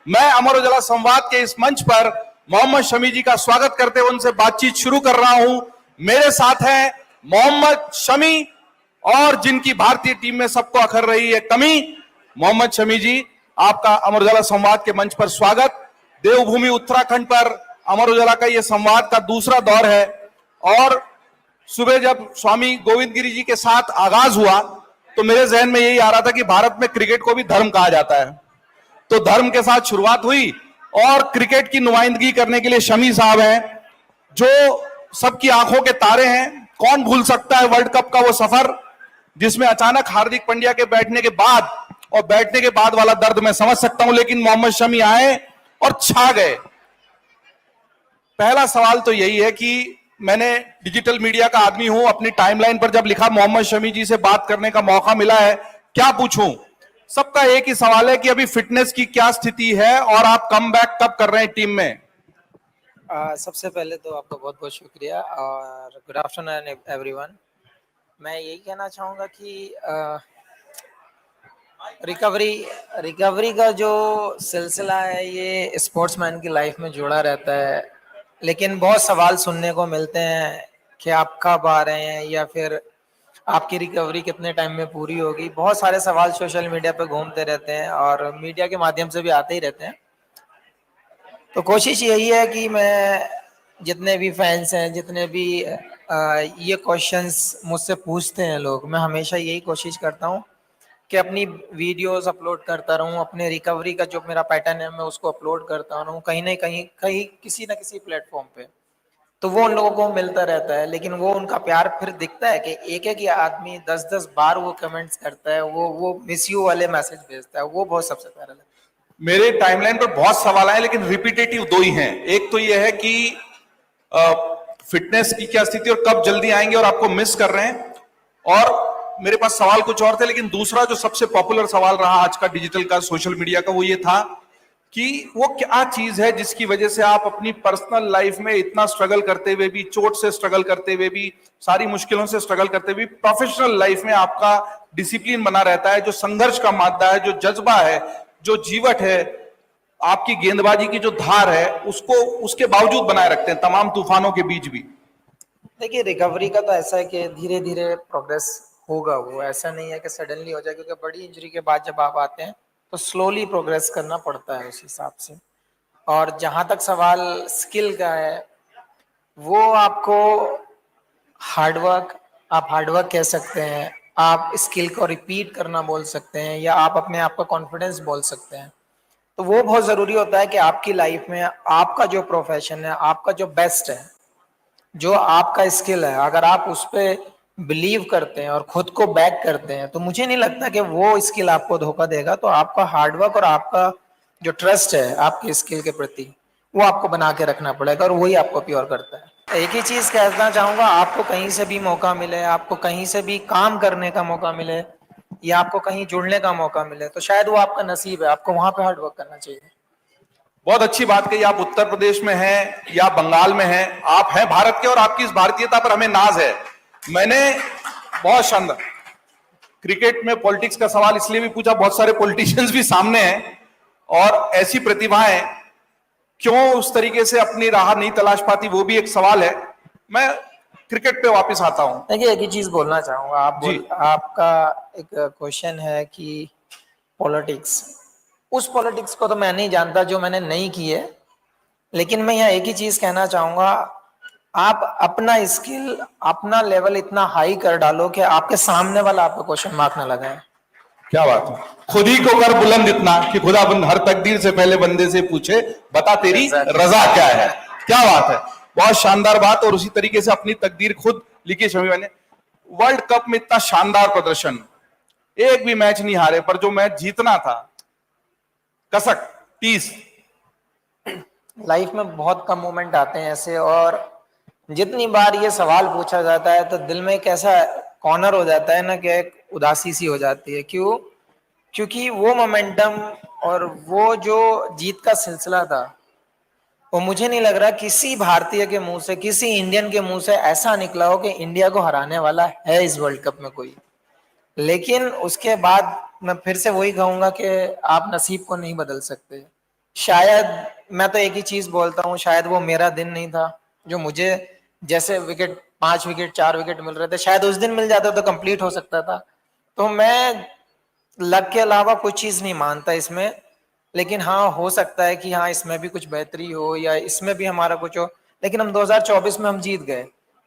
मैं अमर उजाला संवाद के इस मंच पर मोहम्मद शमी जी का स्वागत करते हुए उनसे बातचीत शुरू कर रहा हूं। मेरे साथ हैं मोहम्मद शमी और जिनकी भारतीय टीम में सबको अखर रही है कमी। मोहम्मद शमी जी, आपका अमर उजाला संवाद के मंच पर स्वागत। देवभूमि उत्तराखंड पर अमर उजाला का यह संवाद का दूसरा दौर है और सुबह जब स्वामी गोविंद गिरी जी के साथ आगाज हुआ तो मेरे जहन में यही आ रहा था कि भारत में क्रिकेट को भी धर्म कहा जाता है, तो धर्म के साथ शुरुआत हुई और क्रिकेट की नुमाइंदगी करने के लिए शमी साहब हैं जो सबकी आंखों के तारे हैं। कौन भूल सकता है वर्ल्ड कप का वो सफर जिसमें अचानक हार्दिक पांड्या के बैठने के बाद वाला दर्द मैं समझ सकता हूं, लेकिन मोहम्मद शमी आए और छा गए। पहला सवाल तो यही है कि मैंने डिजिटल मीडिया का आदमी हूं, अपनी टाइमलाइन पर जब लिखा मोहम्मद शमी जी से बात करने का मौका मिला है, क्या पूछूं। सबका एक ही सवाल है कि अभी फिटनेस की क्या स्थिति है और आप कम बैक कब कर रहे हैं टीम में। सबसे पहले तो आपका बहुत बहुत शुक्रिया और गुड आफ्टरनून एवरीवन। मैं यही कहना चाहूँगा कि रिकवरी का जो सिलसिला है ये स्पोर्ट्समैन की लाइफ में जुड़ा रहता है, लेकिन बहुत सवाल सुनने को मिलते हैं कि आप कब आ रहे हैं या फिर आपकी रिकवरी कितने टाइम में पूरी होगी। बहुत सारे सवाल सोशल मीडिया पे घूमते रहते हैं और मीडिया के माध्यम से भी आते ही रहते हैं। तो कोशिश यही है कि मैं जितने भी फैंस हैं, जितने भी ये क्वेश्चंस मुझसे पूछते हैं लोग, मैं हमेशा यही कोशिश करता हूँ कि अपनी वीडियोस अपलोड करता रहूँ। अपने रिकवरी का जो मेरा पैटर्न है मैं उसको अपलोड करता रहूँ कहीं ना कहीं किसी ना किसी प्लेटफॉर्म पे, तो वो उन लोगों को मिलता रहता है। लेकिन वो उनका प्यार फिर दिखता है कि एक एक आदमी 10-10 बार वो कमेंट्स करता है, वो मिस यू वाले मैसेज भेजता है, वो बहुत सबसे प्यारा लगता है। मेरे टाइमलाइन पर बहुत सवाल आए लेकिन रिपीटेटिव दो ही हैं। एक तो यह है कि फिटनेस की क्या स्थिति और कब जल्दी आएंगे और आपको मिस कर रहे हैं, और मेरे पास सवाल कुछ और थे, लेकिन दूसरा जो सबसे पॉपुलर सवाल रहा आज का डिजिटल का, सोशल मीडिया का, वो ये था कि वो क्या चीज है जिसकी वजह से आप अपनी पर्सनल लाइफ में इतना स्ट्रगल करते हुए भी, चोट से स्ट्रगल करते हुए भी, सारी मुश्किलों से स्ट्रगल करते हुए भी प्रोफेशनल लाइफ में आपका डिसिप्लिन बना रहता है, जो संघर्ष का मादा है, जो जज्बा है, जो जीवट है, आपकी गेंदबाजी की जो धार है, उसको उसके बावजूद बनाए रखते हैं तमाम तूफानों के बीच भी। देखिए, रिकवरी का तो ऐसा है कि धीरे धीरे प्रोग्रेस होगा, वो ऐसा नहीं है कि सडनली हो जाए, क्योंकि बड़ी इंजरी के बाद जब आप आते हैं तो स्लोली प्रोग्रेस करना पड़ता है उस हिसाब से। और जहाँ तक सवाल स्किल का है, वो आपको आप हार्डवर्क कह सकते हैं, आप स्किल को रिपीट करना बोल सकते हैं, या आप अपने आप का कॉन्फिडेंस बोल सकते हैं। तो वो बहुत ज़रूरी होता है कि आपकी लाइफ में आपका जो प्रोफेशन है, आपका जो बेस्ट है, जो आपका स्किल है, अगर आप उस पर बिलीव करते हैं और खुद को बैक करते हैं, तो मुझे नहीं लगता कि वो स्किल आपको धोखा देगा। तो आपका हार्डवर्क और आपका जो ट्रस्ट है आपके स्किल के प्रति, वो आपको बना के रखना पड़ेगा, और वही आपको प्योर करता है। एक ही चीज़ कहना चाहूँगा, आपको कहीं से भी मौका मिले, आपको कहीं से भी काम करने का मौका मिले, या आपको कहीं जुड़ने का मौका मिले, तो शायद वो आपका नसीब है, आपको वहाँ पे हार्डवर्क करना चाहिए। बहुत अच्छी बात कही। आप उत्तर प्रदेश में हैं या बंगाल में हैं, आप हैं भारत के और आपकी इस भारतीयता पर हमें नाज है। मैंने बहुत शानदार क्रिकेट में पॉलिटिक्स का सवाल इसलिए भी पूछा, बहुत सारे पॉलिटिशियंस भी सामने हैं और ऐसी प्रतिभाएं क्यों उस तरीके से अपनी राह नहीं तलाश पाती, वो भी एक सवाल है। मैं क्रिकेट पे वापस आता हूं। देखिए, एक ही चीज बोलना चाहूंगा, आपका एक क्वेश्चन है कि पॉलिटिक्स, उस पॉलिटिक्स को तो मैं नहीं जानता जो मैंने नहीं की है, लेकिन मैं यहाँ एक ही चीज कहना चाहूंगा, आप अपना स्किल, अपना लेवल इतना हाई कर डालो कि आपके सामने वाला आपको क्वेश्चन मार्क ना लगाए। क्या बात है। खुद ही को कर बुलंद इतना कि खुदा हर तकदीर से पहले बंदे से पूछे बता तेरी रजा क्या है। क्या बात है, बहुत शानदार बात। और उसी तरीके से अपनी तकदीर खुद लिखी शमी भाई ने। वर्ल्ड कप में इतना शानदार प्रदर्शन, एक भी मैच नहीं हारे, पर जो मैच जीतना था कसक 30। लाइफ में बहुत कम मोमेंट आते हैं ऐसे, और जितनी बार ये सवाल पूछा जाता है तो दिल में एक ऐसा कॉर्नर हो जाता है ना कि एक उदासी सी हो जाती है। क्यों? क्योंकि वो मोमेंटम और वो जो जीत का सिलसिला था, वो मुझे नहीं लग रहा किसी भारतीय के मुंह से, किसी इंडियन के मुंह से ऐसा निकला हो कि इंडिया को हराने वाला है इस वर्ल्ड कप में कोई। लेकिन उसके बाद मैं फिर से वही कहूंगा कि आप नसीब को नहीं बदल सकते, शायद मैं तो एक ही चीज बोलता हूँ, शायद वो मेरा दिन नहीं था जो मुझे जैसे विकेट 5 विकेट 4 विकेट मिल रहे थे, शायद उस दिन मिल जाता तो कंप्लीट हो सकता था। तो मैं लक के अलावा कुछ चीज नहीं मानता इसमें, लेकिन हाँ हो सकता है कि हाँ इसमें भी कुछ बेहतरी हो या इसमें भी हमारा कुछ हो। लेकिन हम 2024 में हम जीत गए,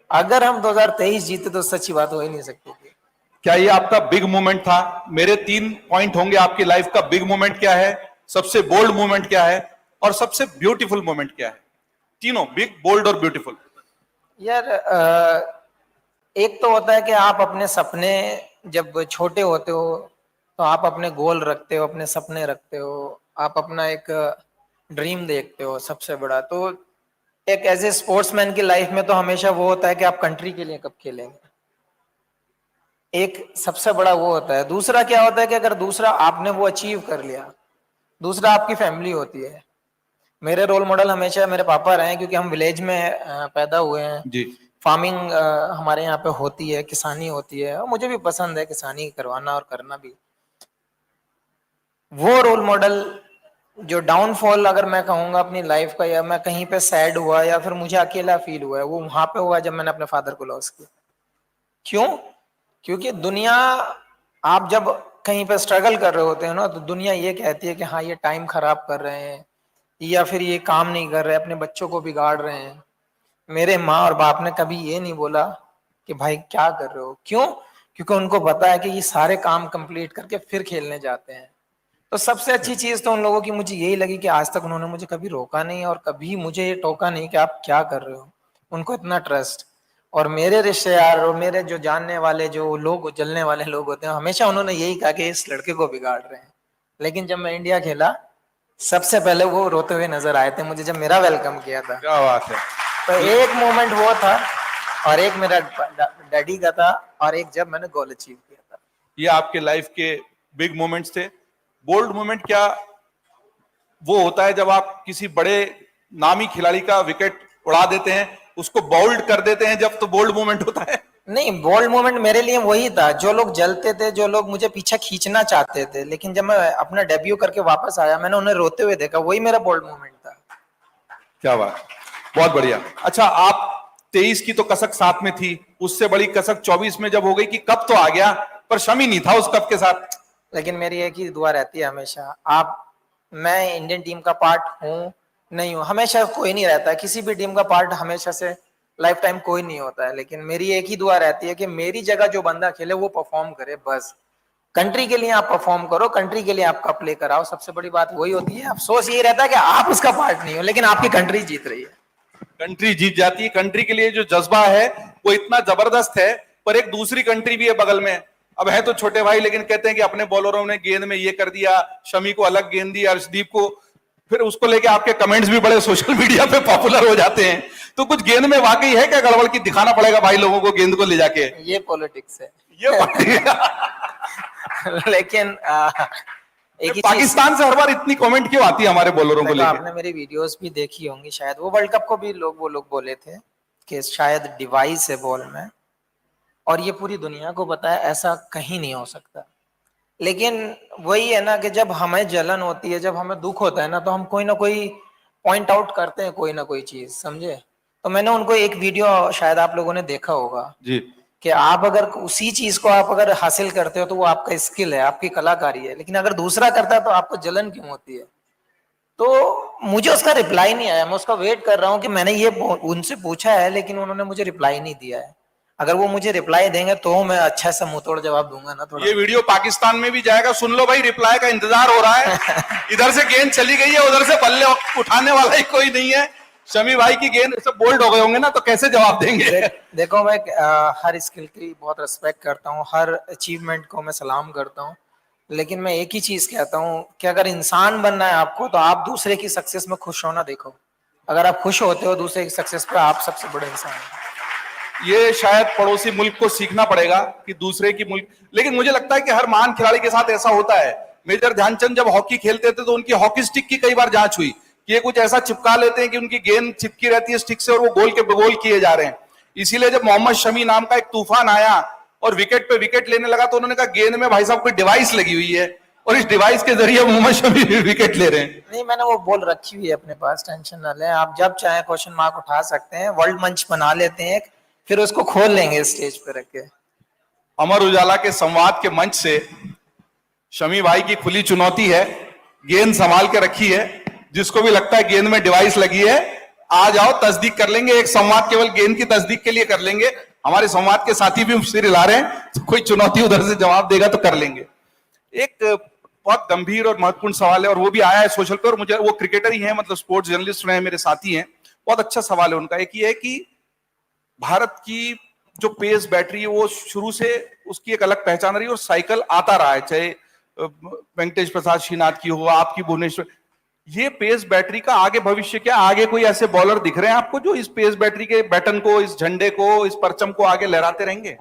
अगर हम 2023 जीते तो सच्ची बात हो ही नहीं सकती थी। क्या ये आपका बिग मोमेंट था? मेरे 3 पॉइंट होंगे आपकी लाइफ का। बिग मोमेंट क्या है, सबसे बोल्ड मोमेंट क्या है, और सबसे ब्यूटीफुल मोमेंट क्या है? तीनों, बिग, बोल्ड और ब्यूटीफुल। यार एक तो होता है कि आप अपने सपने जब छोटे होते हो तो आप अपने गोल रखते हो, अपने सपने रखते हो, आप अपना एक ड्रीम देखते हो सबसे बड़ा। तो एक एज ए स्पोर्ट्समैन की लाइफ में तो हमेशा वो होता है कि आप कंट्री के लिए कब खेलेंगे, एक सबसे बड़ा वो होता है। दूसरा क्या होता है कि अगर दूसरा आपने वो अचीव कर लिया, दूसरा आपकी फैमिली होती है। मेरे रोल मॉडल हमेशा मेरे पापा रहे हैं, क्योंकि हम विलेज में पैदा हुए हैं। जी। फार्मिंग हमारे यहाँ पे होती है, किसानी होती है, और मुझे भी पसंद है किसानी करवाना और करना भी। वो रोल मॉडल जो डाउनफॉल अगर मैं कहूंगा अपनी लाइफ का, या मैं कहीं पे सैड हुआ या फिर मुझे अकेला फील हुआ है, वो वहां पे हुआ जब मैंने अपने फादर को लॉस किया। क्यों? क्योंकि दुनिया, आप जब कहीं पे स्ट्रगल कर रहे होते हैं ना, तो दुनिया ये कहती है कि हाँ ये टाइम खराब कर रहे हैं, या फिर ये काम नहीं कर रहे, अपने बच्चों को बिगाड़ रहे हैं। मेरे माँ और बाप ने कभी ये नहीं बोला कि भाई क्या कर रहे हो। क्यों? क्योंकि उनको पता है कि ये सारे काम कंप्लीट करके फिर खेलने जाते हैं। तो सबसे अच्छी चीज तो उन लोगों की मुझे यही लगी कि आज तक उन्होंने मुझे कभी रोका नहीं और कभी मुझे ये टोका नहीं कि आप क्या कर रहे हो। उनको इतना ट्रस्ट। और मेरे रिश्तेदार और मेरे जो जानने वाले जो लोग, जलने वाले लोग होते हैं, हमेशा उन्होंने यही कहा कि इस लड़के को बिगाड़ रहे हैं। लेकिन जब मैं इंडिया खेला, सबसे पहले वो रोते हुए नजर आए थे मुझे जब मेरा वेलकम किया था। क्या बात है। तो एक मोमेंट वो था, और एक मेरा डैडी का था, और एक जब मैंने गोल अचीव किया था। ये आपके लाइफ के बिग मोमेंट्स थे। बोल्ड मोमेंट क्या वो होता है जब आप किसी बड़े नामी खिलाड़ी का विकेट उड़ा देते हैं, उसको बोल्ड कर देते हैं जब, तो बोल्ड मोमेंट होता है। नहीं, बोल्ड मोमेंट मेरे लिए वही था, जो लोग जलते थे, जो लोग मुझे पीछे खींचना चाहते थे, लेकिन जब मैं अपना डेब्यू करके वापस आया, मैंने उन्हें रोते हुए देखा, वही मेरा बोल्ड मोमेंट था। क्या बात, बहुत बढ़िया। अच्छा, आप 23 की तो कसक साथ में थी, उससे बड़ी कसक 24 में जब हो गई कि कप तो आ गया, पर शमी नहीं था उस कप के साथ। लेकिन मेरी एक ही दुआ रहती है हमेशा, आप, मैं इंडियन टीम का पार्ट हूँ नहीं हूँ, हमेशा कोई नहीं रहता है किसी भी टीम का पार्ट, हमेशा से लाइफ टाइम कोई नहीं होता है। लेकिन मेरी एक ही दुआ रहती है कि मेरी जगह जो बंदा खेले वो परफॉर्म करे, बस। कंट्री के लिए आप परफॉर्म करो, कंट्री के लिए आप कप लेकर आओ, सबसे बड़ी बात वही होती है। अफसोस ये रहता है कि आप उसका पार्ट नहीं हो, लेकिन आपकी कंट्री जीत रही है। कंट्री जीत जाती है। कंट्री के लिए जो जज्बा है वो इतना जबरदस्त है, पर एक दूसरी कंट्री भी है बगल में। अब है तो छोटे भाई, लेकिन कहते हैं कि अपने बॉलरों ने गेंद में ये कर दिया, शमी को अलग गेंद दी, अर्शदीप को, फिर उसको लेके आपके कमेंट्स भी बड़े सोशल मीडिया पे पॉपुलर हो जाते हैं। तो कुछ गेंद में वाकई है क्या गड़बड़ की दिखाना पड़ेगा भाई लोगों को गेंद को ले जाके? ये पॉलिटिक्स है। ये लेकिन एक ही पाकिस्तान से हर बार इतनी कमेंट क्यों आती है हमारे बॉलरों को लेके? आपने मेरी वीडियोस भी देखी होंगी शायद, वो वर्ल्ड कप को भी वो लोग बोले थे कि शायद डिवाइस है बॉल में, और ये पूरी दुनिया को पता है ऐसा कहीं नहीं हो सकता। लेकिन वही है ना कि जब हमें जलन होती है, जब हमें दुख होता है ना, तो हम कोई ना कोई पॉइंट आउट करते हैं, कोई ना कोई चीज, समझे। तो मैंने उनको एक वीडियो, शायद आप लोगों ने देखा होगा, जी, कि आप अगर उसी चीज को आप अगर हासिल करते हो तो वो आपका स्किल है, आपकी कलाकारी है, लेकिन अगर दूसरा करता है तो आपको जलन क्यों होती है। तो मुझे उसका रिप्लाई नहीं आया, मैं उसका वेट कर रहा हूँ कि मैंने ये उनसे पूछा है, लेकिन उन्होंने मुझे रिप्लाई नहीं दिया है। अगर वो मुझे रिप्लाई देंगे तो मैं अच्छा सा मुंह तोड़ जवाब दूंगा ना थोड़ा। ये वीडियो पाकिस्तान में भी जाएगा, सुन लो भाई, रिप्लाई का इंतजार हो रहा है। इधर से गेंद चली गई है, उधर से बल्ले उठाने वाला ही कोई नहीं है। शमी भाई की गेंद सब बोल्ड हो गए होंगे ना, तो कैसे जवाब देंगे? देखो मैं हर स्किल की बहुत रिस्पेक्ट करता हूँ, हर अचीवमेंट को मैं सलाम करता हूँ, लेकिन मैं एक ही चीज कहता हूँ कि अगर इंसान बनना है आपको, तो आप दूसरे की सक्सेस में खुश होना देखो। अगर आप खुश होते हो दूसरे की सक्सेस पे, आप सबसे बड़े इंसान हैं। ये शायद पड़ोसी मुल्क को सीखना पड़ेगा कि दूसरे की मुल्क, लेकिन मुझे लगता है कि हर महान खिलाड़ी के साथ ऐसा होता है। मेजर ध्यानचंद जब हॉकी खेलते थे तो उनकी हॉकी स्टिक की कई बार जांच हुई कि ये कुछ ऐसा चिपका लेते हैं कि उनकी गेंद चिपकी रहती है स्टिक से और वो गोल के गोल किए जा रहे हैं। इसीलिए जब मोहम्मद शमी नाम का एक तूफान आया और विकेट पे विकेट लेने लगा, तो उन्होंने कहा गेंद में भाई साहब कोई डिवाइस लगी हुई है, और इस डिवाइस के जरिए मोहम्मद शमी भी विकेट ले रहे हैं। नहीं, मैंने वो बॉल रखी हुई है अपने पास, टेंशन ना लें आप। जब चाहे क्वेश्चन मार्क उठा सकते हैं, वर्ल्ड मंच बना लेते हैं, फिर उसको खोल लेंगे स्टेज पे रख के। अमर उजाला के संवाद के मंच से शमी भाई की खुली चुनौती है, गेंद संभाल के रखी है, जिसको भी लगता है गेंद में डिवाइस लगी है आ जाओ, तस्दीक कर लेंगे। एक संवाद केवल गेंद की तस्दीक के लिए कर लेंगे, हमारे संवाद के साथी भी सिर हिला रहे हैं, तो कोई चुनौती उधर से जवाब देगा तो कर लेंगे। एक बहुत गंभीर और महत्वपूर्ण सवाल है, और वो भी आया है सोशल पे, और मुझे वो क्रिकेटर ही है, मतलब स्पोर्ट्स जर्नलिस्ट रहे, मेरे साथी हैं, बहुत अच्छा सवाल है उनका। एक ये है कि भारत की जो पेस बैटरी है वो शुरू से उसकी एक अलग पहचान रही है, और साइकिल आता रहा है, चाहे वेंकटेश प्रसाद श्रीनाथ की हो, आपकी भुवनेश्वर। ये पेस बैटरी का आगे भविष्य क्या? आगे कोई ऐसे बॉलर दिख रहे हैं आपको जो इस पेस बैटरी के बैटन को, इस झंडे को, इस परचम को आगे लहराते रहेंगे?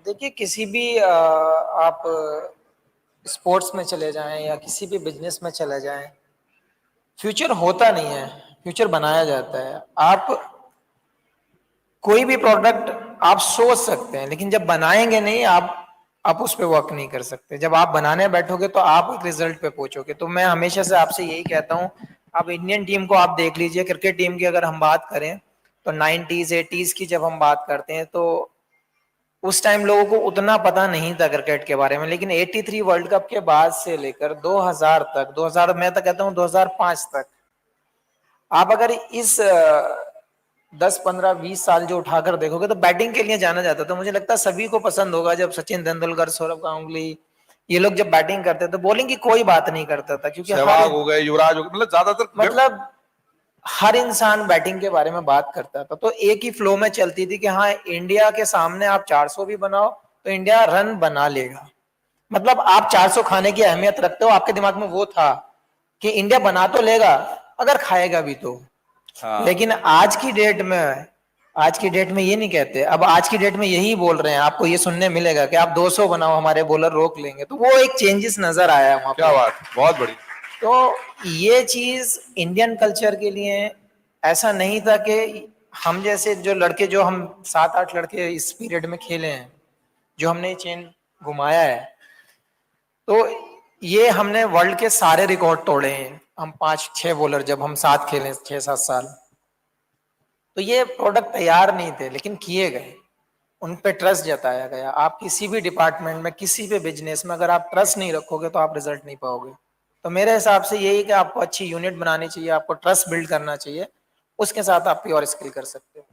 देखिए, किसी भी आप स्पोर्ट्स में चले जाएं या किसी भी बिजनेस में चले जाएं, फ्यूचर होता नहीं है, फ्यूचर बनाया जाता है। आप कोई भी प्रोडक्ट आप सोच सकते हैं, लेकिन जब बनाएंगे नहीं, आप उस पर वर्क नहीं कर सकते। जब आप बनाने बैठोगे तो आप एक रिजल्ट पे पहुंचोगे। तो मैं हमेशा से आपसे यही कहता हूं, आप इंडियन टीम को आप देख लीजिए, क्रिकेट टीम की अगर हम बात करें तो 90s 80s की जब हम बात करते हैं, तो उस टाइम लोगों को उतना पता नहीं था क्रिकेट के बारे में। लेकिन 83 वर्ल्ड कप के बाद से लेकर 2000 तक, 2000 मैं तो कहता हूं 2005 तक, आप अगर इस 10 15 20 साल जो उठाकर देखोगे तो बैटिंग के लिए जाना जाता था। मुझे लगता है सभी को पसंद होगा जब सचिन तेंदुलकर, सौरव गांगुली, ये लोग जब बैटिंग करते थे, बॉलिंग की कोई बात नहीं करता था, क्योंकि सहवाग हो गए, युवराज हो गए, मतलब ज्यादातर मतलब हर इंसान बैटिंग के बारे में बात करता था। तो एक ही फ्लो में चलती थी कि हाँ, इंडिया के सामने आप 400 भी बनाओ तो इंडिया रन बना लेगा। मतलब आप 400 खाने की अहमियत रखते हो, आपके दिमाग में वो था कि इंडिया बना तो लेगा, अगर खाएगा भी तो। हाँ। लेकिन आज की डेट में ये नहीं कहते। अब आज की डेट में यही बोल रहे हैं, आपको ये सुनने मिलेगा कि आप 200 बनाओ, हमारे बॉलर रोक लेंगे। तो वो एक चेंजेस नजर आया है वहां क्या पे। बात, बहुत बड़ी। तो ये चीज इंडियन कल्चर के लिए ऐसा नहीं था कि हम जैसे जो लड़के, जो हम 7 8 लड़के इस पीरियड में खेले हैं, जो हमने ये चेन घुमाया है, तो ये हमने वर्ल्ड के सारे रिकॉर्ड तोड़े हैं। हम 5 6 बॉलर जब हम साथ खेले 6 7 साल, तो ये प्रोडक्ट तैयार नहीं थे, लेकिन किए गए, उन पे ट्रस्ट जताया गया। आप किसी भी डिपार्टमेंट में, किसी भी बिजनेस में अगर आप ट्रस्ट नहीं रखोगे तो आप रिजल्ट नहीं पाओगे। तो मेरे हिसाब से यही कि आपको अच्छी यूनिट बनानी चाहिए, आपको ट्रस्ट बिल्ड करना चाहिए, उसके साथ आप प्योर स्किल कर सकते हो।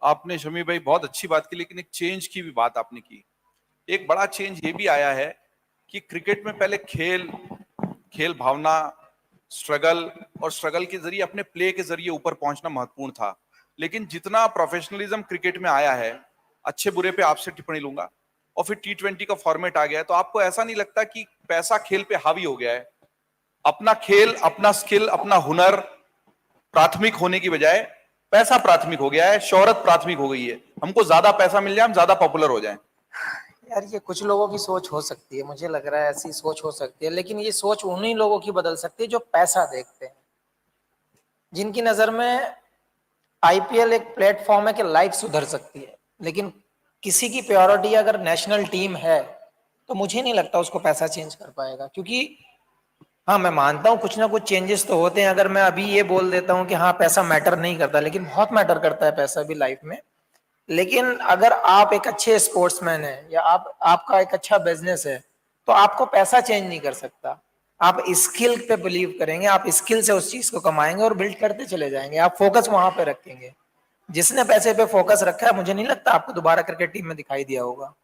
आपने शमी भाई बहुत अच्छी बात की, लेकिन एक चेंज की भी बात आपने की। एक बड़ा चेंज ये भी आया है कि क्रिकेट में पहले खेल, खेल भावना, स्ट्रगल, और स्ट्रगल के जरिए अपने प्ले के जरिए ऊपर पहुंचना महत्वपूर्ण था। लेकिन जितना प्रोफेशनलिज्म क्रिकेट में आया है, अच्छे बुरे पे आपसे टिप्पणी लूंगा, और फिर T20 का फॉर्मेट आ गया है, तो आपको ऐसा नहीं लगता कि पैसा खेल पे हावी हो गया है? अपना खेल, अपना स्किल, अपना हुनर प्राथमिक होने की बजाय पैसा प्राथमिक हो गया है, शोहरत प्राथमिक हो गई है। हमको ज्यादा पैसा मिल जाए, हम ज्यादा पॉपुलर हो जाएं। यार, ये कुछ लोगों की सोच हो सकती है, मुझे लग रहा है ऐसी सोच हो सकती है, लेकिन ये सोच उन्हीं लोगों की बदल सकती है जो पैसा देखते हैं, जिनकी नजर में आईपीएल एक प्लेटफॉर्म है कि लाइफ सुधर सकती है। लेकिन किसी की प्रायोरिटी अगर नेशनल टीम है, तो मुझे नहीं लगता उसको पैसा चेंज कर पाएगा। क्योंकि हाँ, मैं मानता हूँ कुछ ना कुछ चेंजेस तो होते हैं। अगर मैं अभी ये बोल देता हूँ कि हाँ, पैसा मैटर नहीं करता, लेकिन बहुत मैटर करता है पैसा भी लाइफ में। लेकिन अगर आप एक अच्छे स्पोर्ट्समैन हैं या आपका एक अच्छा बिजनेस है, तो आपको पैसा चेंज नहीं कर सकता। आप स्किल पे बिलीव करेंगे, आप स्किल से उस चीज को कमाएंगे और बिल्ड करते चले जाएंगे। आप फोकस वहां पे रखेंगे। जिसने पैसे पे फोकस रखा है, मुझे नहीं लगता आपको दोबारा क्रिकेट टीम में दिखाई दिया होगा।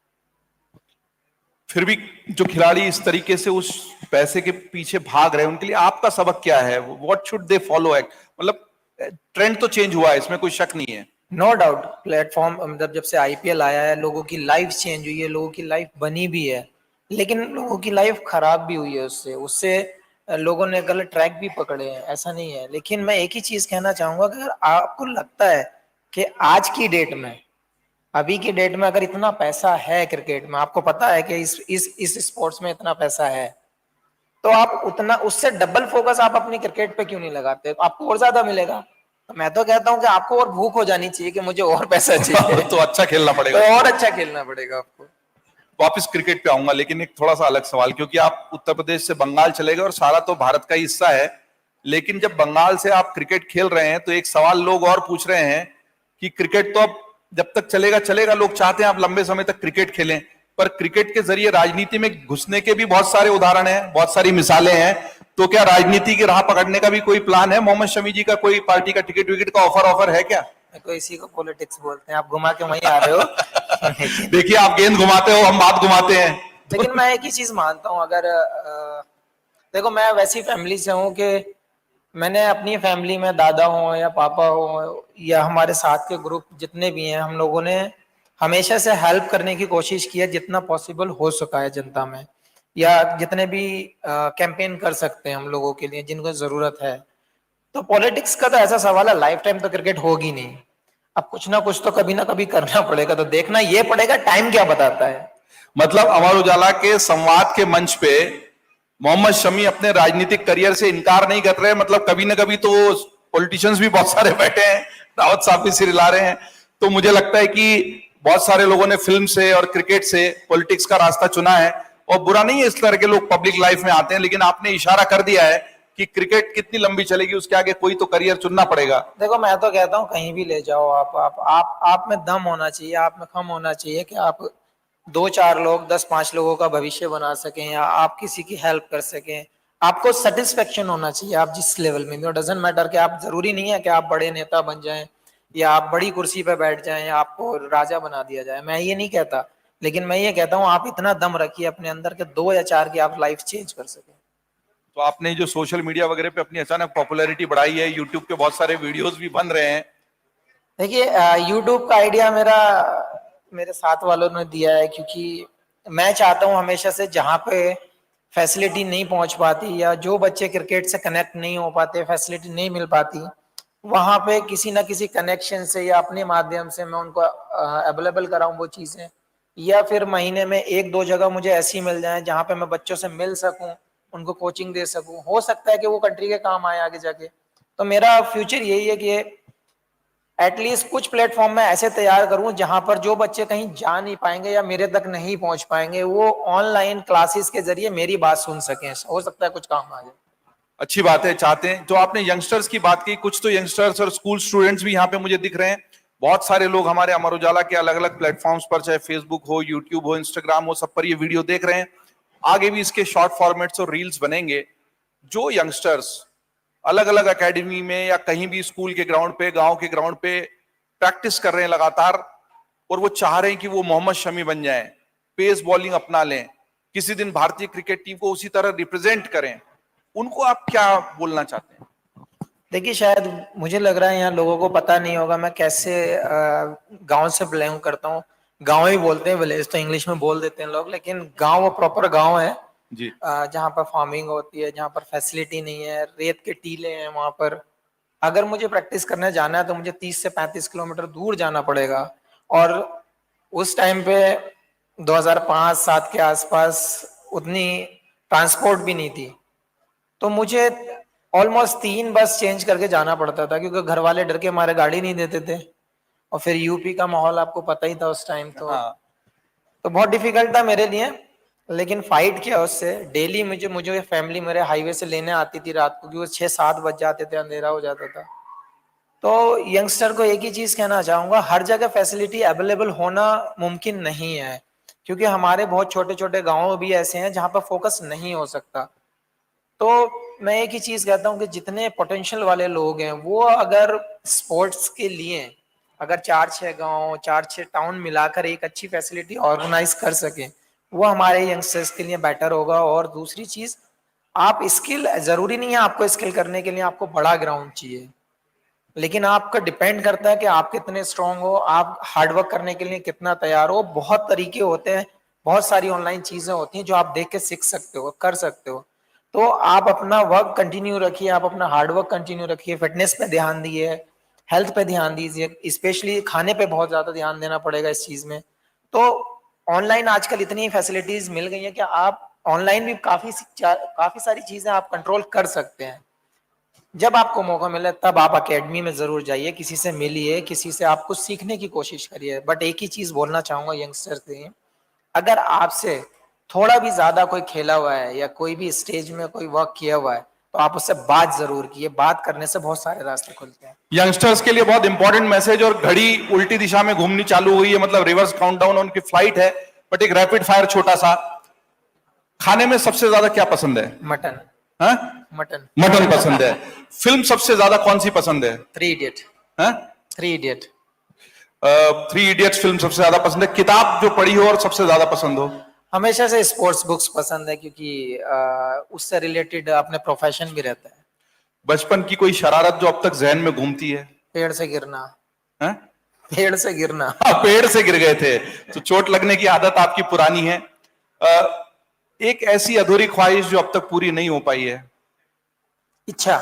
फिर भी जो खिलाड़ी इस तरीके से उस पैसे के पीछे भाग रहे हैं, उनके लिए आपका सबक क्या है? What should they follow act? मतलब ट्रेंड तो चेंज हुआ है, इसमें कोई शक नहीं है। नो डाउट, प्लेटफॉर्म मतलब जब से आईपीएल आया है, लोगों की लाइफ चेंज हुई है, लोगों की लाइफ बनी भी है, लेकिन लोगों की लाइफ खराब भी हुई है उससे उससे लोगों ने गलत ट्रैक भी पकड़े हैं, ऐसा नहीं है। लेकिन मैं एक ही चीज कहना चाहूंगा कि अगर आपको लगता है कि आज की डेट में, अभी की डेट में अगर इतना पैसा है क्रिकेट में, आपको पता है कि इस स्पोर्ट्स में इतना पैसा है, तो आप उतना, उससे डबल फोकस आप अपनी क्रिकेट पे क्यों नहीं लगाते? तो आपको और ज्यादा मिलेगा। तो मैं तो कहता हूँ कि आपको और भूख हो जानी चाहिए कि मुझे और पैसा चाहिए। तो अच्छा खेलना पड़ेगा। तो और अच्छा खेलना पड़ेगा आपको। वापस क्रिकेट पे आऊंगा, लेकिन एक थोड़ा सा अलग सवाल, क्योंकि आप उत्तर प्रदेश से बंगाल चले गए और सारा तो भारत का ही हिस्सा है, लेकिन जब बंगाल से आप क्रिकेट खेल रहे हैं तो एक सवाल लोग और पूछ रहे हैं कि क्रिकेट तो अब जब तक चलेगा चलेगा, लोग चाहते हैं आप लंबे समय तक क्रिकेट खेलें, पर क्रिकेट के जरिए राजनीति में घुसने के भी बहुत सारे उदाहरण हैं, बहुत सारी मिसालें हैं। तो क्या राजनीति की राह पकड़ने का भी कोई प्लान है? मोहम्मद शमी जी का कोई पार्टी का टिकट विकेट का ऑफर है क्या? को इसी को पॉलिटिक्स बोलते हैं, आप घुमा के वहीं आ रहे हो। देखिए, आप गेंद घुमाते हो, हम बात घुमाते हैं। लेकिन मैं एक ही चीज मानता हूँ, अगर देखो मैं वैसी फैमिली से हूँ कि मैंने अपनी फैमिली में दादा हो या पापा हो या हमारे साथ के ग्रुप जितने भी हैं, हम लोगों ने हमेशा से हेल्प करने की कोशिश की है जितना पॉसिबल हो सका है जनता में, या जितने भी कैंपेन कर सकते हैं हम लोगों के लिए जिनको जरूरत है। तो पॉलिटिक्स का तो ऐसा सवाल है, लाइफ टाइम तो क्रिकेट होगी नहीं, अब कुछ ना कुछ तो कभी ना कभी करना पड़ेगा, तो देखना ये पड़ेगा टाइम क्या बताता है। मतलब अमर उजाला के संवाद के मंच पे मोहम्मद शमी अपने राजनीतिक करियर से इनकार नहीं कर रहे, मतलब कभी ना कभी तो पॉलिटिशियंस भी बहुत सारे बैठे हैं, रावत साहब भी सिर हिला रहे हैं, तो मुझे लगता है कि बहुत सारे लोगों ने फिल्म से और क्रिकेट से पॉलिटिक्स का रास्ता चुना है, और बुरा नहीं है इस तरह के लोग पब्लिक लाइफ में आते हैं, लेकिन आपने इशारा कर दिया है कि क्रिकेट कितनी लंबी चलेगी, उसके आगे कोई तो करियर चुनना पड़ेगा। देखो मैं तो कहता हूँ कहीं भी ले जाओ आप में दम होना चाहिए, आप में खम होना चाहिए कि आप 2-4 लोग 10-5 लोगों का भविष्य बना सकें या आप किसी की हेल्प कर सकें। आपको सेटिस्फेक्शन होना चाहिए आप जिस लेवल में, डजेंट मैटर कि आप, जरूरी नहीं है कि आप बड़े नेता बन जाएं या आप बड़ी कुर्सी पे बैठ जाएं या आपको राजा बना दिया जाए, मैं ये नहीं कहता, लेकिन मैं ये कहता हूँ आप इतना दम रखिए अपने अंदर के 2 या 4 की आप लाइफ चेंज कर सकें। तो आपने जो सोशल मीडिया वगैरह पे अपनी अचानक पॉपुलैरिटी बढ़ाई है, यूट्यूब पे बहुत सारे वीडियोस भी बन रहे हैं। देखिए यूट्यूब का आइडिया मेरे साथ वालों ने दिया है, क्योंकि मैं चाहता हूं हमेशा से जहां पे फैसिलिटी नहीं पहुंच पाती या जो बच्चे क्रिकेट से कनेक्ट नहीं हो पाते, फैसिलिटी नहीं मिल पाती, वहां पे किसी ना किसी कनेक्शन से या अपने माध्यम से मैं उनको अवेलेबल कराऊं वो चीजें, या फिर महीने में 1-2 जगह मुझे ऐसी मिल जाए जहां पे मैं बच्चों से मिल सकूं, उनको कोचिंग दे सकूं, हो सकता है कि वो कंट्री के काम आए आगे जाके। तो मेरा फ्यूचर यही है कि एटलीस्ट कुछ प्लेटफॉर्म में ऐसे तैयार करूं जहां पर जो बच्चे कहीं जा नहीं पाएंगे या मेरे तक नहीं पहुंच पाएंगे, वो ऑनलाइन क्लासेस के जरिए मेरी बात सुन सकें, हो सकता है कुछ काम आ जाए। अच्छी बात है, चाहते हैं। जो आपने यंगस्टर्स की बात की, कुछ तो यंगस्टर्स और स्कूल स्टूडेंट्स भी यहाँ पे मुझे दिख रहे हैं। बहुत सारे लोग हमारे अमर उजाला के अलग अलग प्लेटफॉर्म्स पर, चाहे फेसबुक हो, यूट्यूब हो, इंस्टाग्राम हो, सब पर ये वीडियो देख रहे हैं। आगे भी इसके शॉर्ट फॉर्मेट्स और रील्स बनेंगे। जो यंगस्टर्स अलग अलग एकेडमी में या कहीं भी स्कूल के ग्राउंड पे, गांव के ग्राउंड पे प्रैक्टिस कर रहे हैं लगातार, और वो चाह रहे हैं कि वो मोहम्मद शमी बन जाएं, पेस बॉलिंग अपना लें, किसी दिन भारतीय क्रिकेट टीम को उसी तरह रिप्रेजेंट करें, उनको आप क्या बोलना चाहते हैं? देखिए शायद मुझे लग रहा है यहाँ लोगों को पता नहीं होगा मैं कैसे गांव से बिलोंग करता हूँ। गांव ही बोलते हैं, विलेज तो इंग्लिश में बोल देते हैं लोग, लेकिन गांव वो प्रॉपर गांव है जी। जहाँ पर फार्मिंग होती है, जहाँ पर फैसिलिटी नहीं है, रेत के टीले हैं वहां पर। अगर मुझे प्रैक्टिस करने जाना है तो मुझे 30 से 35 किलोमीटर दूर जाना पड़ेगा, और उस टाइम पे 2005-7 के आसपास उतनी ट्रांसपोर्ट भी नहीं थी, तो मुझे ऑलमोस्ट 3 बस चेंज करके जाना पड़ता था, क्योंकि घर वाले डर के हमारे गाड़ी नहीं देते थे, और फिर यूपी का माहौल आपको पता ही था उस टाइम। हाँ। तो बहुत डिफिकल्ट था मेरे लिए, लेकिन फाइट किया उससे। डेली मुझे मुझे फैमिली मेरे हाईवे से लेने आती थी रात को, क्योंकि 6-7 बज जाते थे, अंधेरा हो जाता था। तो यंगस्टर को एक ही चीज कहना चाहूंगा, हर जगह फैसिलिटी अवेलेबल होना मुमकिन नहीं है, क्योंकि हमारे बहुत छोटे छोटे गाँव भी ऐसे हैं जहाँ पर फोकस नहीं हो सकता। तो मैं एक ही चीज कहता हूँ कि जितने पोटेंशियल वाले लोग हैं वो अगर स्पोर्ट्स के लिए अगर 4-6 गांव 4-6 टाउन मिलाकर एक अच्छी फैसिलिटी ऑर्गेनाइज कर सके, वो हमारे यंगस्टर्स के लिए बेटर होगा। और दूसरी चीज, आप स्किल, जरूरी नहीं है आपको स्किल करने के लिए आपको बड़ा ग्राउंड चाहिए, लेकिन आपका डिपेंड करता है कि आप कितने स्ट्रांग हो, आप हार्डवर्क करने के लिए कितना तैयार हो। बहुत तरीके होते हैं, बहुत सारी ऑनलाइन चीजें होती हैं जो आप देख के सीख सकते हो, कर सकते हो। तो आप अपना वर्क कंटिन्यू रखिए, आप अपना हार्डवर्क कंटिन्यू रखिए, फिटनेस पे ध्यान दिए, हेल्थ पे ध्यान दीजिए, स्पेशली खाने पे बहुत ज्यादा ध्यान देना पड़ेगा इस चीज में। तो ऑनलाइन आजकल इतनी फैसिलिटीज मिल गई है कि आप ऑनलाइन भी काफी सारी चीजें आप कंट्रोल कर सकते हैं। जब आपको मौका मिले तब आप एकेडमी में जरूर जाइए, किसी से मिलिए, किसी से आप कुछ सीखने की कोशिश करिए। बट एक ही चीज बोलना चाहूंगा यंगस्टर से, अगर आपसे थोड़ा भी ज्यादा कोई खेला हुआ है या कोई भी स्टेज में कोई वर्क किया हुआ है तो आप उससे बात जरूर कीजिए। बात करने से बहुत सारे रास्ते खुलते हैं। यंगस्टर्स के लिए बहुत इंपॉर्टेंट मैसेज। और घड़ी उल्टी दिशा में घूमनी चालू हुई है, मतलब रिवर्स काउंटडाउन उनकी फ्लाइट है। बट एक रैपिड फायर छोटा सा, खाने में सबसे ज्यादा क्या पसंद है? मटन। हाँ? मटन। मटन पसंद है। फिल्म सबसे ज्यादा कौन सी पसंद है? 3 इडियट। हाँ? 3 इडियट। 3 इडियट्स फिल्म सबसे ज्यादा पसंद है। किताब जो पढ़ी हो और सबसे ज्यादा पसंद हो? हमेशा से स्पोर्ट्स बुक्स पसंद है, क्योंकि उससे रिलेटेड अपने प्रोफेशन भी रहता है। बचपन की कोई शरारत जो अब तक जहन में घूमती है? पेड़ से गिरना। हाँ? पेड़ से गिरना। पेड़ से गिर गए थे तो चोट लगने की आदत आपकी पुरानी है। एक ऐसी अधूरी ख्वाहिश जो अब तक पूरी नहीं हो पाई है? इच्छा।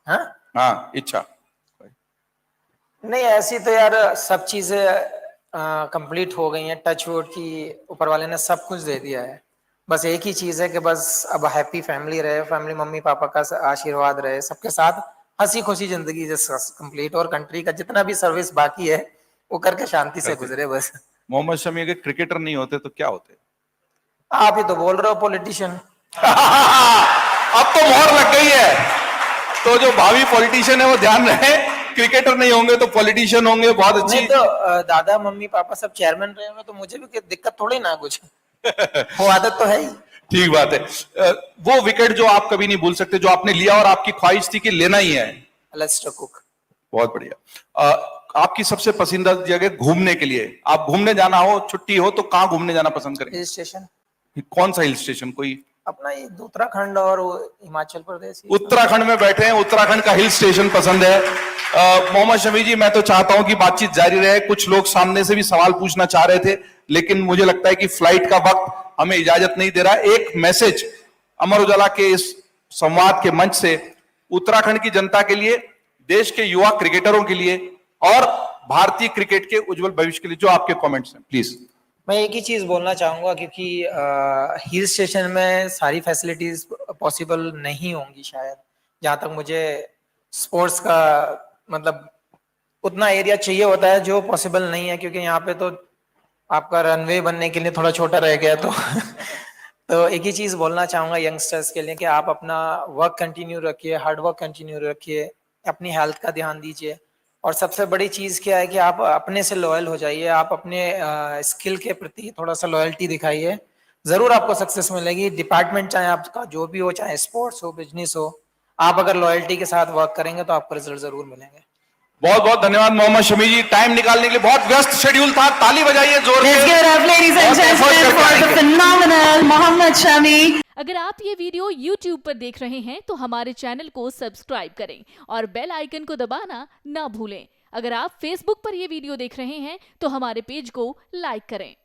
हाँ? हाँ, इच्छा। नहीं, ऐसी तो यार सब चीजें कंप्लीट हो गई हैं। टच वुड की ऊपर वाले ने सब कुछ दे दिया है। बस एक ही चीज है कि बस अब हैप्पी फैमिली रहे, फैमिली मम्मी पापा का आशीर्वाद रहे, सबके साथ हंसी खुशी जिंदगी कंप्लीट, और कंट्री का जितना भी सर्विस बाकी है वो करके शांति से गुजरे बस। मोहम्मद शमी अगर क्रिकेटर नहीं होते तो क्या होते? आप ही तो बोल रहे हो पॉलिटिशियन। अब तो मोहर लग गई है। तो जो भावी पॉलिटिशियन है वो ध्यान रहे, क्रिकेटर नहीं होंगे तो पॉलिटिशियन होंगे। बहुत अच्छी। नहीं तो दादा मम्मी पापा सब चेयरमैन रहे होंगे तो मुझे भी दिक्कत थोड़ी ना कुछ। वो आदत तो है ही। ठीक बात है। वो विकेट जो आप कभी नहीं भूल सकते, जो आपने लिया और आपकी ख्वाहिश थी कि लेना ही है? Alastair Cook. बहुत बढ़िया। आपकी सबसे पसंदीदा जगह घूमने के लिए, आप घूमने जाना हो, छुट्टी हो, तो कहां घूमने जाना पसंद करेंगे? Hill station. कौन सा हिल स्टेशन? कोई अपना ये उत्तराखंड और हिमाचल प्रदेश। उत्तराखंड में बैठे हैं, उत्तराखंड का हिल स्टेशन पसंद है। मोहम्मद शमी जी, मैं तो चाहता हूं कि बातचीत जारी रहे। कुछ लोग सामने से भी सवाल पूछना चाह रहे थे, लेकिन मुझे लगता है कि फ्लाइट का वक्त हमें इजाजत नहीं दे रहा। एक मैसेज अमर उजाला के इस संवाद के मंच से उत्तराखंड की जनता के लिए, देश के युवा क्रिकेटरों के लिए और भारतीय क्रिकेट के उज्जवल भविष्य के लिए, जो आपके कमेंट्स हैं, प्लीज। मैं एक ही चीज बोलना चाहूंगा, क्योंकि हिल स्टेशन में सारी फैसिलिटीज पॉसिबल नहीं होंगी शायद। जहां तक मुझे स्पोर्ट्स का मतलब उतना एरिया चाहिए होता है जो पॉसिबल नहीं है, क्योंकि यहाँ पे तो आपका रनवे बनने के लिए थोड़ा छोटा रह गया तो तो एक ही चीज बोलना चाहूंगा यंगस्टर्स के लिए कि आप अपना वर्क कंटिन्यू रखिए, हार्ड वर्क कंटिन्यू रखिए, अपनी हेल्थ का ध्यान दीजिए, और सबसे बड़ी चीज क्या है कि आप अपने से लॉयल हो जाइए। आप अपने स्किल के प्रति थोड़ा सा लॉयल्टी दिखाइए, जरूर आपको सक्सेस मिलेगी। डिपार्टमेंट चाहे आपका जो भी हो, चाहे स्पोर्ट्स हो, बिजनेस हो, आप अगर लॉयल्टी के साथ वर्क करेंगे तो आपको रिजल्ट जरूर मिलेंगे। बहुत बहुत धन्यवाद मोहम्मद शमी जी, टाइम निकालने के लिए। बहुत व्यस्त शेड्यूल था, ताली बजाइए जोर Let's give it up, ladies and gentlemen, for the phenomenal Mohammad Shami. अगर आप ये वीडियो YouTube पर देख रहे हैं तो हमारे चैनल को सब्सक्राइब करें और बेल आइकन को दबाना ना भूलें। अगर आप Facebook पर ये वीडियो देख रहे हैं तो हमारे पेज को लाइक करें।